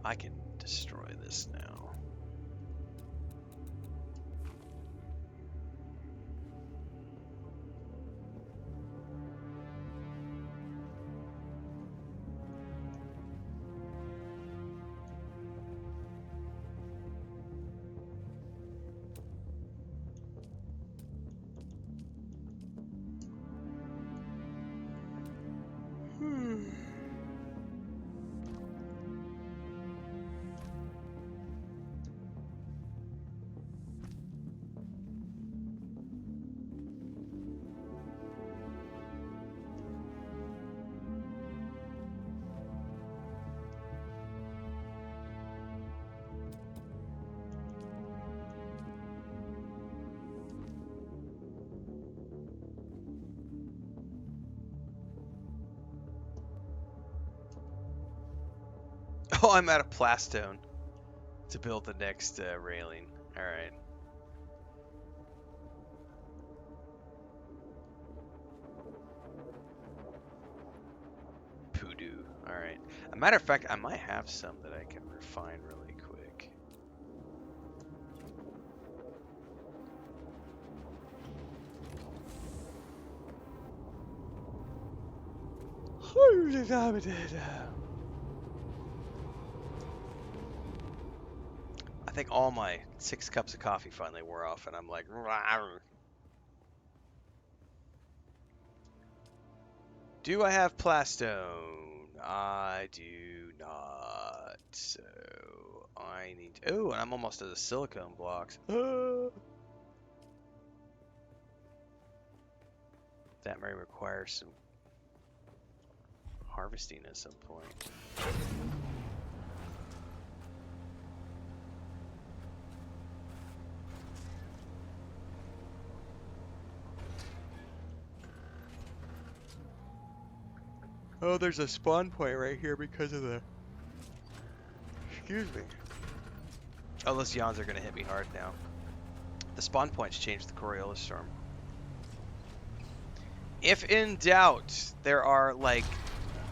I can destroy this now. Oh, I'm out of plastone to build the next railing. All right. Poodoo. All right. A matter of fact, I might have some that I can refine really quick. I think all my 6 cups of coffee finally wore off, and I'm like, "Rawr." Do I have plastone? I do not. So I need. Oh, and I'm almost at the silicone blocks. That may require some harvesting at some point. Oh, there's a spawn point right here because of the... Excuse me. Oh, those yawns are going to hit me hard now. The spawn points changed the Coriolis Storm. If in doubt, there are like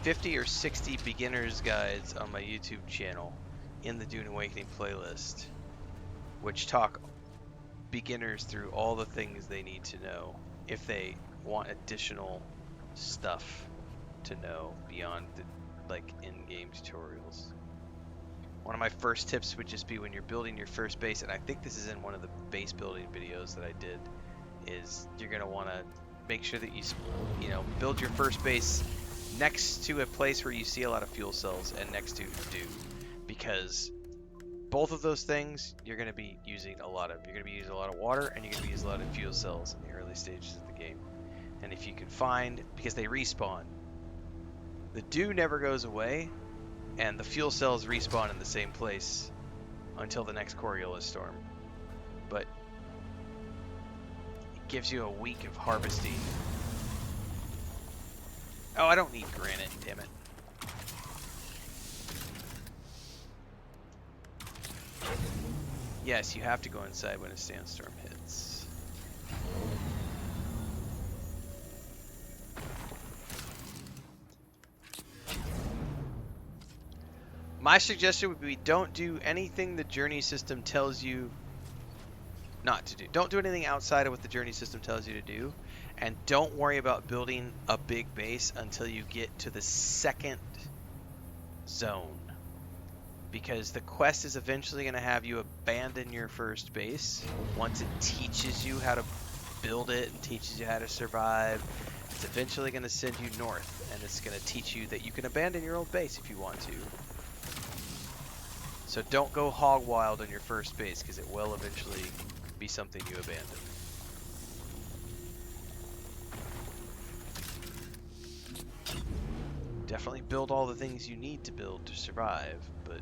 50 or 60 beginner's guides on my YouTube channel in the Dune Awakening playlist, which talk beginners through all the things they need to know if they want additional stuff to know beyond the like in-game tutorials. One of my first tips would just be when you're building your first base, and I think this is in one of the base building videos that I did, is you're going to want to make sure that you know, build your first base next to a place where you see a lot of fuel cells and next to Dune, because both of those things you're going to be using a lot of. You're going to be using a lot of water, and you're going to be using a lot of fuel cells in the early stages of the game. And if you can find, because they respawn, the dew never goes away, and the fuel cells respawn in the same place until the next Coriolis Storm. But it gives you a week of harvesting. Oh, I don't need granite, damn it. Yes, you have to go inside when a sandstorm hits. My suggestion would be don't do anything the journey system tells you not to do. Don't do anything outside of what the journey system tells you to do. And don't worry about building a big base until you get to the second zone. Because the quest is eventually going to have you abandon your first base. Once it teaches you how to build it and teaches you how to survive, it's eventually going to send you north. And it's going to teach you that you can abandon your old base if you want to. So don't go hog wild on your first base, because it will eventually be something you abandon. Definitely build all the things you need to build to survive, but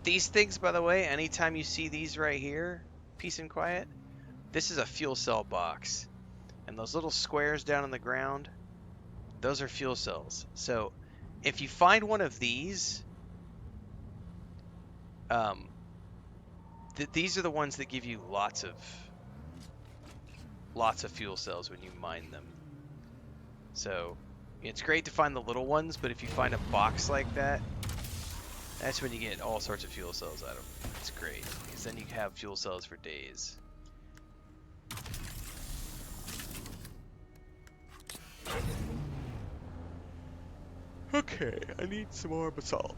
these things, by the way, anytime you see these right here, peace and quiet. This is a fuel cell box. And those little squares down on the ground, those are fuel cells. So if you find one of these, um, these are the ones that give you lots of fuel cells when you mine them. So it's great to find the little ones, but if you find a box like that, that's when you get all sorts of fuel cells out of them. It's great, because then you have fuel cells for days. Okay, I need some more basalt.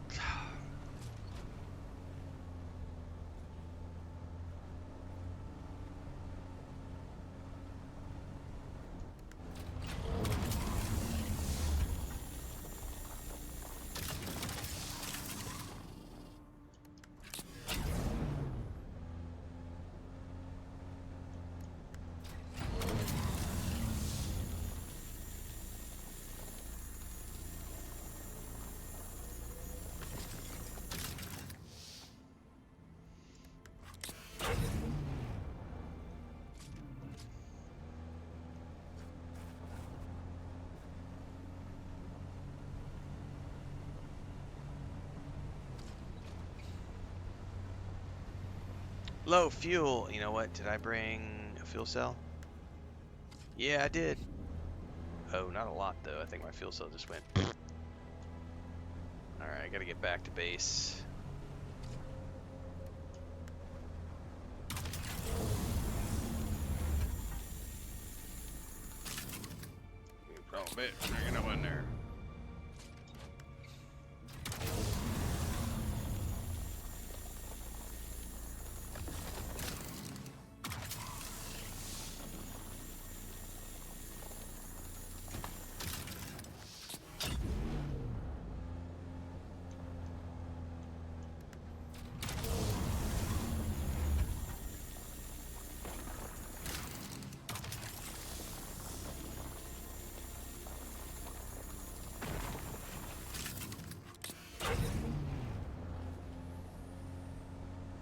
Low fuel. You know what? Did I bring a fuel cell? Yeah, I did. Oh, not a lot though. I think my fuel cell just went. Alright, I gotta get back to base. Oh, bit. Hanging up in there.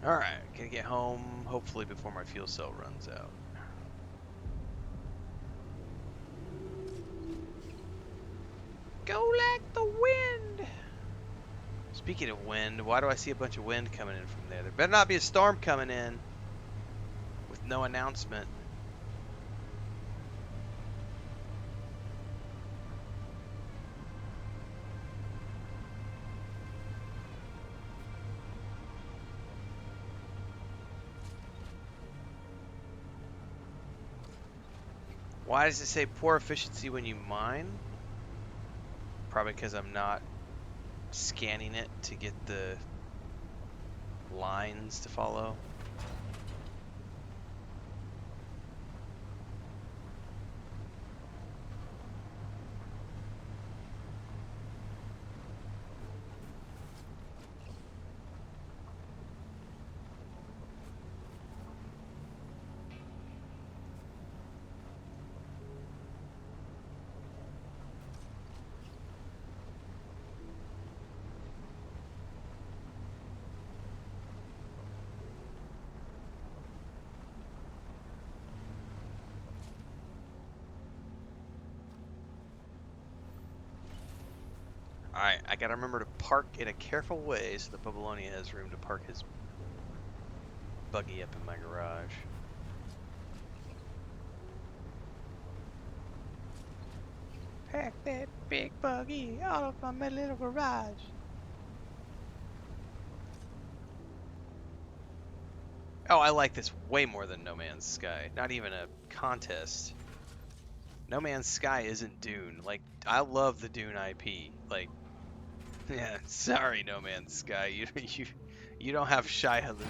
Alright, gonna get home hopefully before my fuel cell runs out. Go like the wind! Speaking of wind, why do I see a bunch of wind coming in from there? There better not be a storm coming in with no announcement. Why does it say poor efficiency when you mine? Probably because I'm not scanning it to get the lines to follow. Alright, I gotta remember to park in a careful way so that Babylonia has room to park his buggy up in my garage. Pack that big buggy out of my little garage. Oh, I like this way more than No Man's Sky. Not even a contest. No Man's Sky isn't Dune. Like, I love the Dune IP. Like, yeah, sorry, No Man's Sky. You don't have Shai Hulud.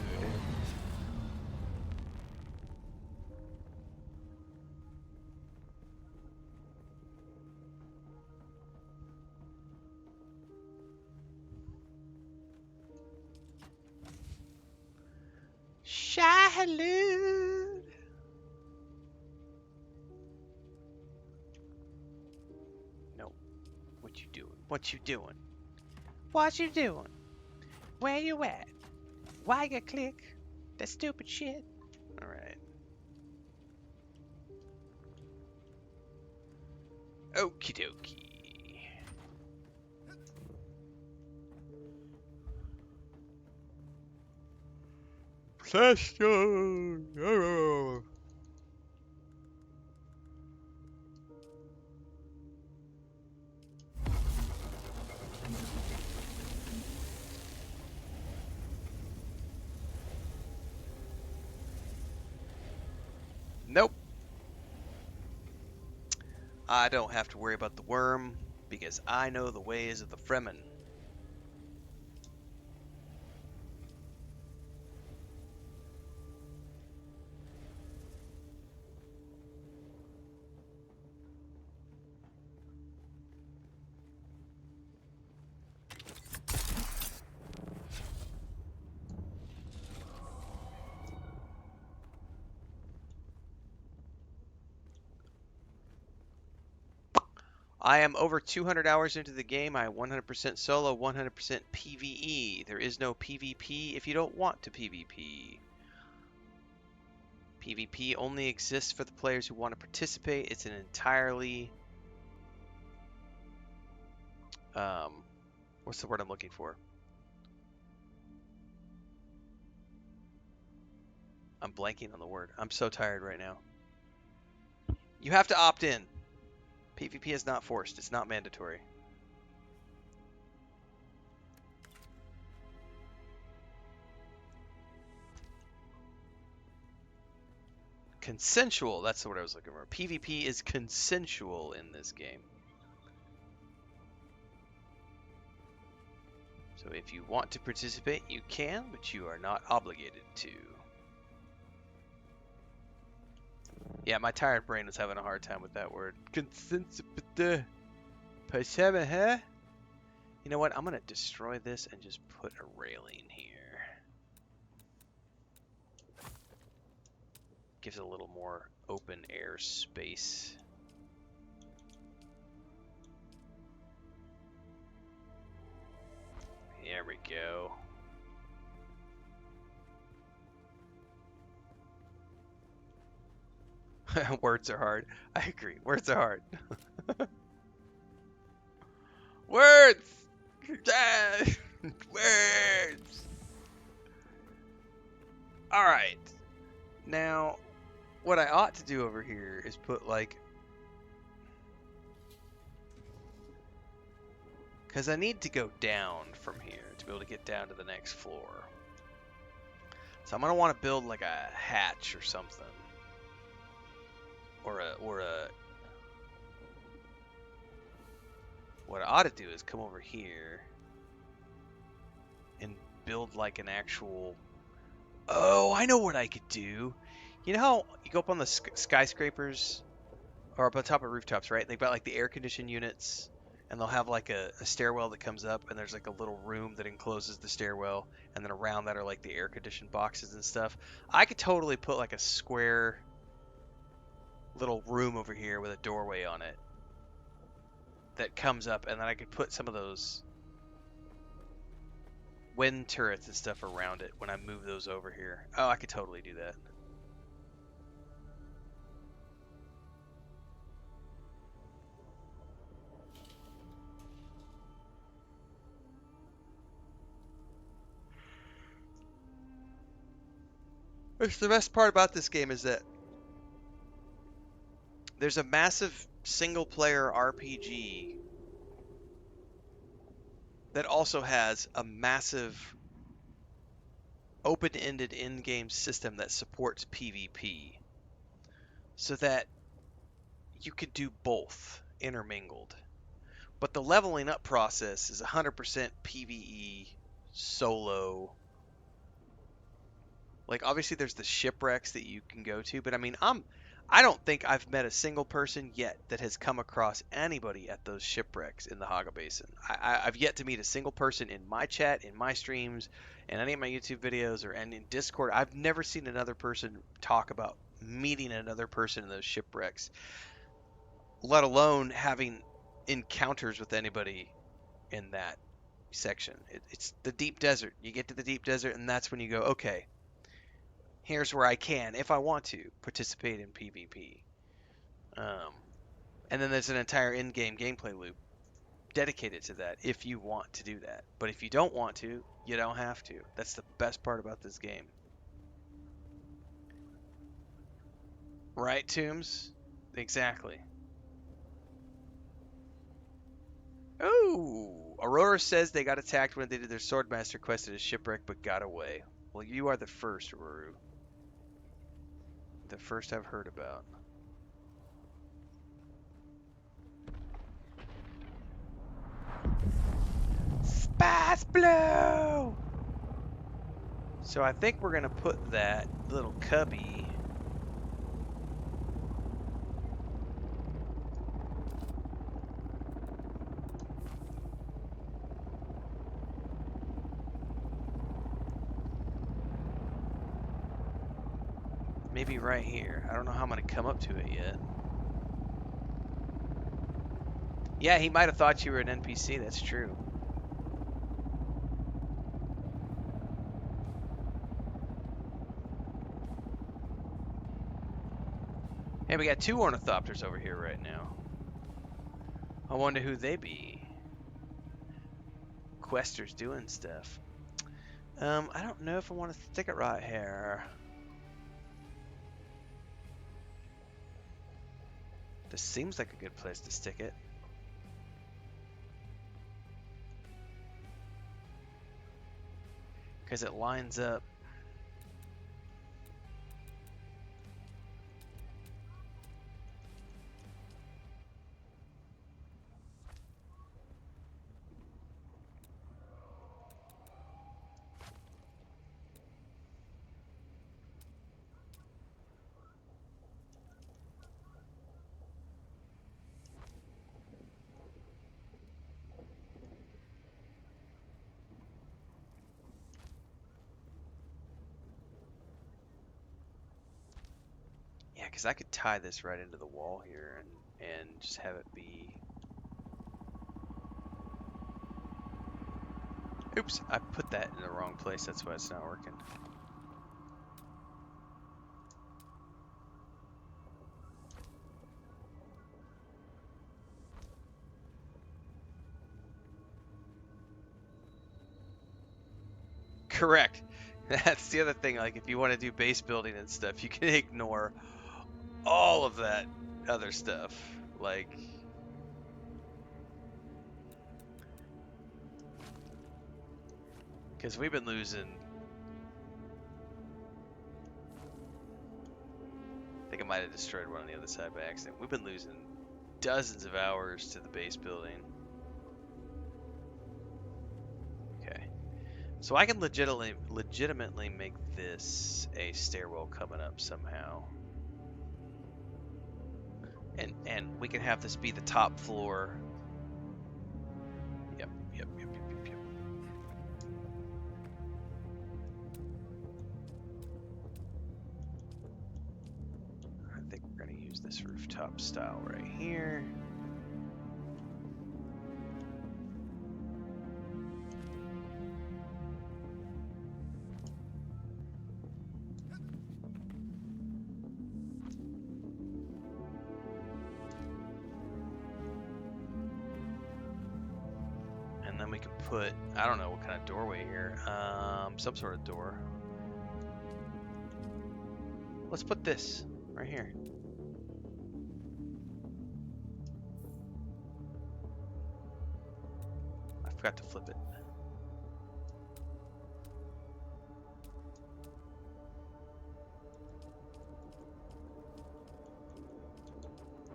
Shai Hulud. No. What you doing? What you doing? What you doing? Where you at? Why you click? That stupid shit. All right. Okie dokie. Faster! Nope. I don't have to worry about the worm because I know the ways of the Fremen. I am over 200 hours into the game. I 100% solo, 100% PvE. There is no PvP if you don't want to PvP. PvP only exists for the players who want to participate. It's an entirely... what's the word I'm looking for? I'm blanking on the word. I'm so tired right now. You have to opt in. PvP is not forced. It's not mandatory. Consensual. That's the word I was looking for. PvP is consensual in this game. So if you want to participate, you can, but you are not obligated to. Yeah, my tired brain was having a hard time with that word. You know what? I'm going to destroy this and just put a railing here. Gives it a little more open air space. There we go. Words are hard. I agree. Words are hard. Words! Words! Alright. Now, what I ought to do over here is put like... because I need to go down from here to be able to get down to the next floor. So I'm going to want to build like a hatch or something. Or a... what I ought to do is come over here and build like an actual... oh, I know what I could do. You know how you go up on the skyscrapers or up on top of rooftops, right? They've got like the air conditioned units, and they'll have like a stairwell that comes up, and there's like a little room that encloses the stairwell, and then around that are like the air conditioned boxes and stuff. I could totally put like a square little room over here with a doorway on it that comes up, and then I could put some of those wind turrets and stuff around it when I move those over here. Oh, I could totally do that. Which the best part about this game is that there's a massive single-player RPG that also has a massive open-ended in-game system that supports PvP, so that you could do both intermingled. But the leveling up process is 100% PvE solo. Like, obviously there's the shipwrecks that you can go to, but I mean, I don't think I've met a single person yet that has come across anybody at those shipwrecks in the Haga Basin. I've yet to meet a single person in my chat, in my streams, in any of my YouTube videos, or and in Discord. I've never seen another person talk about meeting another person in those shipwrecks, let alone having encounters with anybody in that section. It's the deep desert. You get to the deep desert, and that's when you go, okay, Here's where I can, if I want to, participate in PvP. Um, and then there's an entire in-game gameplay loop dedicated to that if you want to do that. But if you don't want to, you don't have to. That's the best part about this game. Right, Tombs? Exactly. Oh! Aurora says they got attacked when they did their Swordmaster quest at a shipwreck but got away. Well, you are the first, Aurora. The first I've heard about. Spice Blow! So I think we're going to put that little cubby maybe right here. I don't know how I'm going to come up to it yet. Yeah, he might have thought you were an NPC. That's true. Hey, we got 2 ornithopters over here right now. I wonder who they be. Questers doing stuff. I don't know if I want to stick it right here. This seems like a good place to stick it. Because it lines up. Yeah, because I could tie this right into the wall here and just have it be... Oops, I put that in the wrong place. That's why it's not working. Correct. That's the other thing. Like, if you want to do base building and stuff, you can ignore all of that other stuff. Like... Because we've been losing... I think I might have destroyed one on the other side by accident. We've been losing dozens of hours to the base building. Okay. So I can legitimately make this a stairwell coming up somehow. And we can have this be the top floor. Yep. I think we're going to use this rooftop style right here. And then we can put, I don't know what kind of doorway here, some sort of door. Let's put this right here. I forgot to flip it.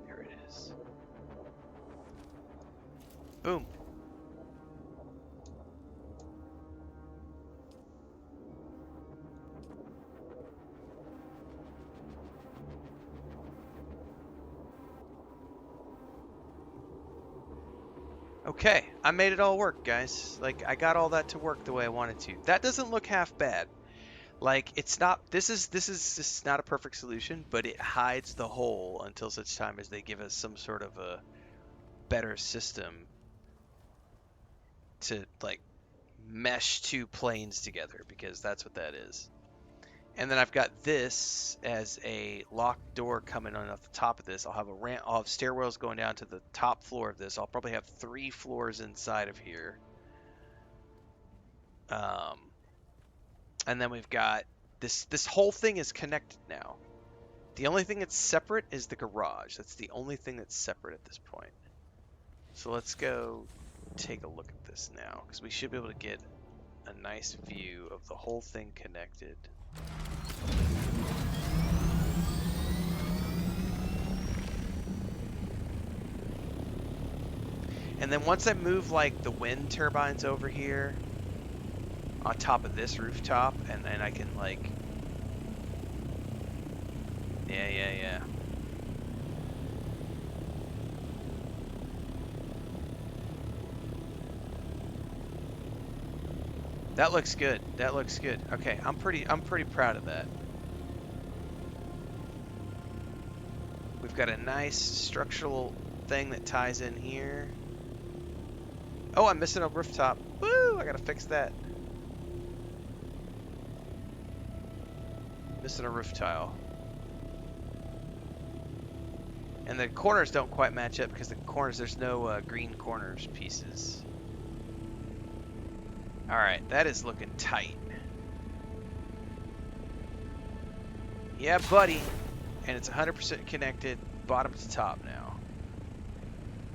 There it is. Boom. Okay, I made it all work, guys. Like, I got all that to work the way I wanted to. That doesn't look half bad. Like, it's not, this is not a perfect solution, but it hides the hole until such time as they give us some sort of a better system to, like, mesh 2 planes together, because that's what that is. And then I've got this as a locked door coming on off the top of this. I'll have a ramp. I'll have stairwells going down to the top floor of this. I'll probably have 3 floors inside of here. Um, and then we've got this. This whole thing is connected now. The only thing that's separate is the garage. That's the only thing that's separate at this point. So let's go take a look at this now, because we should be able to get a nice view of the whole thing connected. And then once I move like the wind turbines over here on top of this rooftop, and I can like, yeah. That looks good. That looks good. Okay, I'm pretty proud of that. We've got a nice structural thing that ties in here. Oh, I'm missing a rooftop. Woo! I gotta fix that. Missing a roof tile. And the corners don't quite match up because the corners, there's no green corners pieces. Alright, that is looking tight. Yeah, buddy. And it's 100% connected bottom to top now.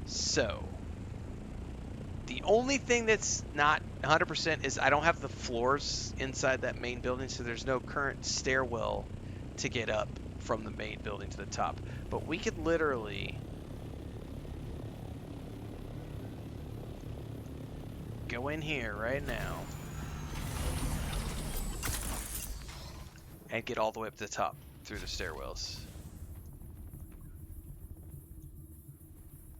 So, the only thing that's not 100% is I don't have the floors inside that main building, so there's no current stairwell to get up from the main building to the top. But we could literally go in here right now and get all the way up to the top through the stairwells.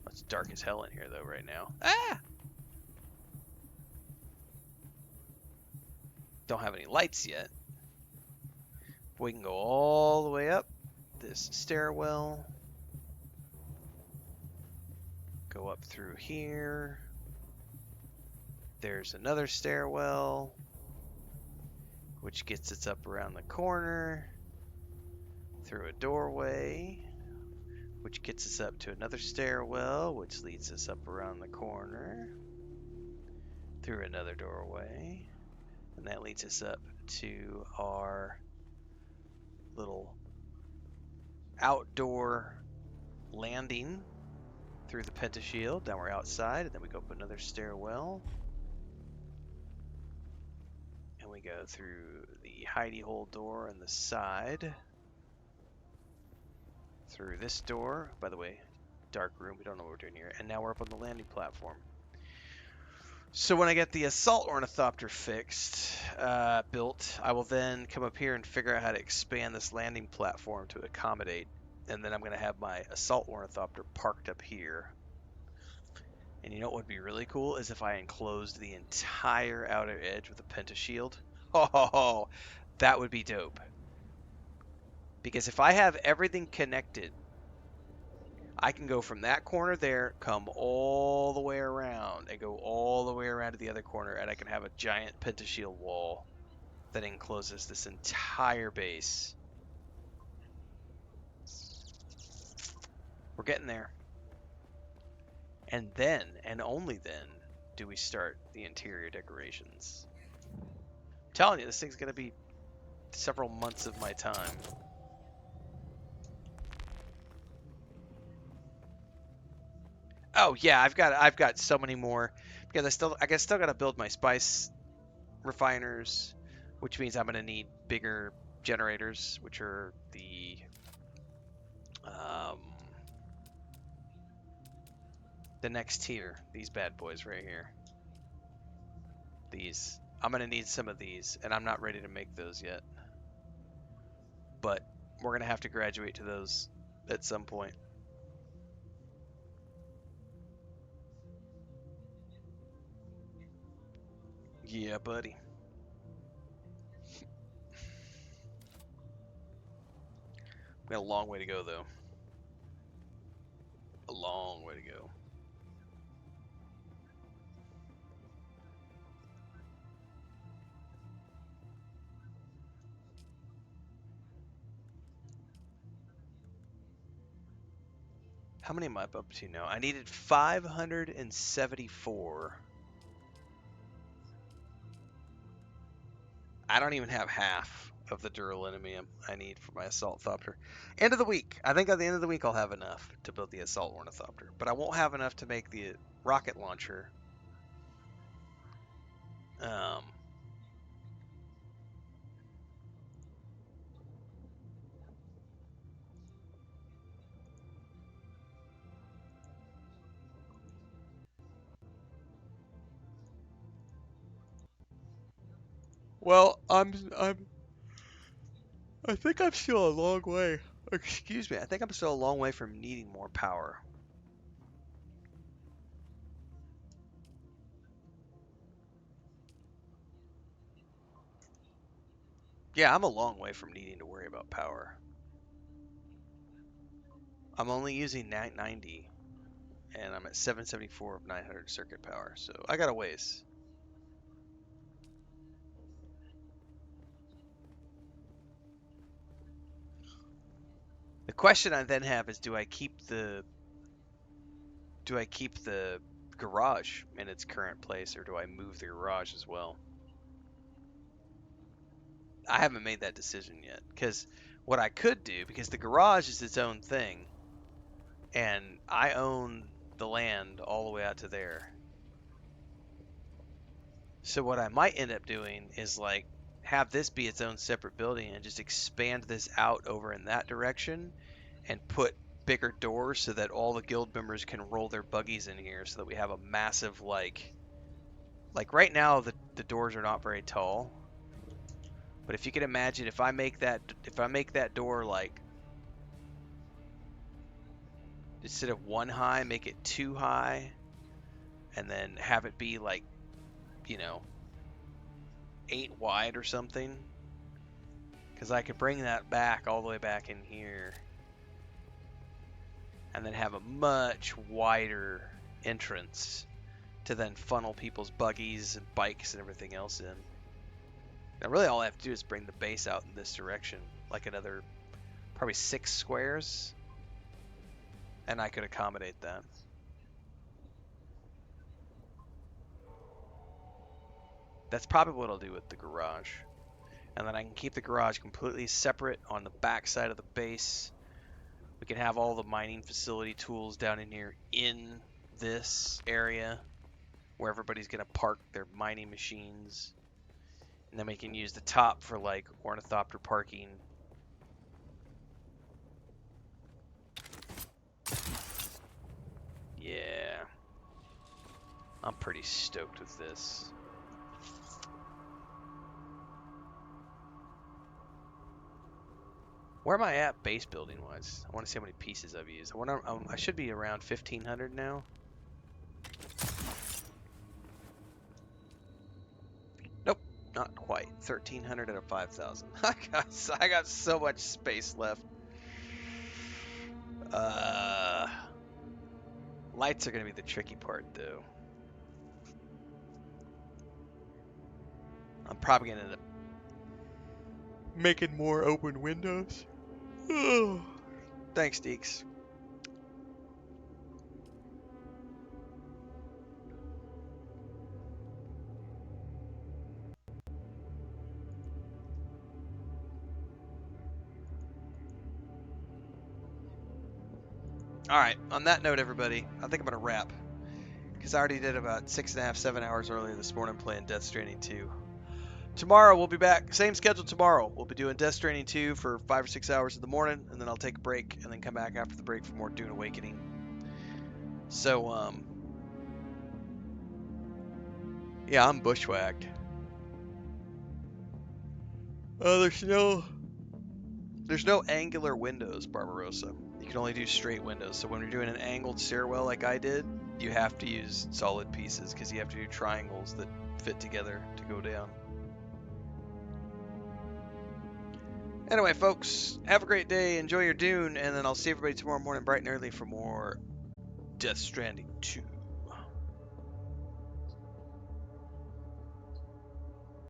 It's dark as hell in here though right now. Ah! Don't have any lights yet. We can go all the way up this stairwell. Go up through here. There's another stairwell, which gets us up around the corner, through a doorway, which gets us up to another stairwell, which leads us up around the corner, through another doorway, and that leads us up to our little outdoor landing through the pentashield. Then we're outside, and then we go up another stairwell. And we go through the hidey hole door on the side. Through this door. By the way, dark room, we don't know what we're doing here. And now we're up on the landing platform. So when I get the assault ornithopter built, I will then come up here and figure out how to expand this landing platform to accommodate. And then I'm going to have my assault ornithopter parked up here. And you know what would be really cool is if I enclosed the entire outer edge with a pentashield. Oh, that would be dope. Because if I have everything connected, I can go from that corner there, come all the way around, and go all the way around to the other corner, and I can have a giant pentashield wall that encloses this entire base. We're getting there. And then, and only then, do we start the interior decorations. I'm telling you, this thing's going to be several months of my time. Oh yeah, I've got so many more because I still got to build my spice refiners, which means I'm gonna need bigger generators, which are the next tier. These bad boys right here. These I'm gonna need some of these, and I'm not ready to make those yet. But we're gonna have to graduate to those at some point. Yeah, buddy. We got a long way to go, though. A long way to go. How many am I up to now? I needed 574. I don't even have half of the duraluminum I need for my assault thopter. End of the week. I think at the end of the week I'll have enough to build the assault ornithopter, but I won't have enough to make the rocket launcher. Um, well, I think I'm still a long way. Excuse me. I think I'm still a long way from needing more power. Yeah, I'm a long way from needing to worry about power. I'm only using 990, and I'm at 774 of 900 circuit power, so I got a ways. The question I then have is, do I keep the garage in its current place, or do I move the garage as well? I haven't made that decision yet, because what I could do, because the garage is its own thing, and I own the land all the way out to there. So what I might end up doing is like have this be its own separate building and just expand this out over in that direction and put bigger doors so that all the guild members can roll their buggies in here so that we have a massive like right now the doors are not very tall. But if you can imagine if I make that door like instead of 1 high, make it 2 high and then have it be like, you know, 8 wide or something. Because I could bring that back all the way back in here and then have a much wider entrance to then funnel people's buggies and bikes and everything else in. Now really all I have to do is bring the base out in this direction, like another probably 6 squares, and I could accommodate that. That's probably what I'll do with the garage. And then I can keep the garage completely separate on the back side of the base. We can have all the mining facility tools down in here in this area where everybody's going to park their mining machines. And then we can use the top for like ornithopter parking. Yeah. I'm pretty stoked with this. Where am I at base building wise? I want to see how many pieces I've used. I should be around 1,500 now. Nope, not quite. 1,300 out of 5,000. I got so much space left. Lights are going to be the tricky part, though. I'm probably going to end up making more open windows. Thanks, Deeks. All right, on that note, everybody, I think I'm going to wrap. Because I already did about 6.5, 7 hours earlier this morning playing Death Stranding 2. Tomorrow we'll be back. Same schedule tomorrow. We'll be doing Death Stranding 2 for 5 or 6 hours in the morning, and then I'll take a break and then come back after the break for more Dune Awakening. So, yeah, I'm bushwhacked. There's no angular windows, Barbarossa. You can only do straight windows. So when you're doing an angled stairwell like I did, you have to use solid pieces because you have to do triangles that fit together to go down. Anyway, folks, have a great day. Enjoy your Dune, and then I'll see everybody tomorrow morning bright and early for more Death Stranding 2.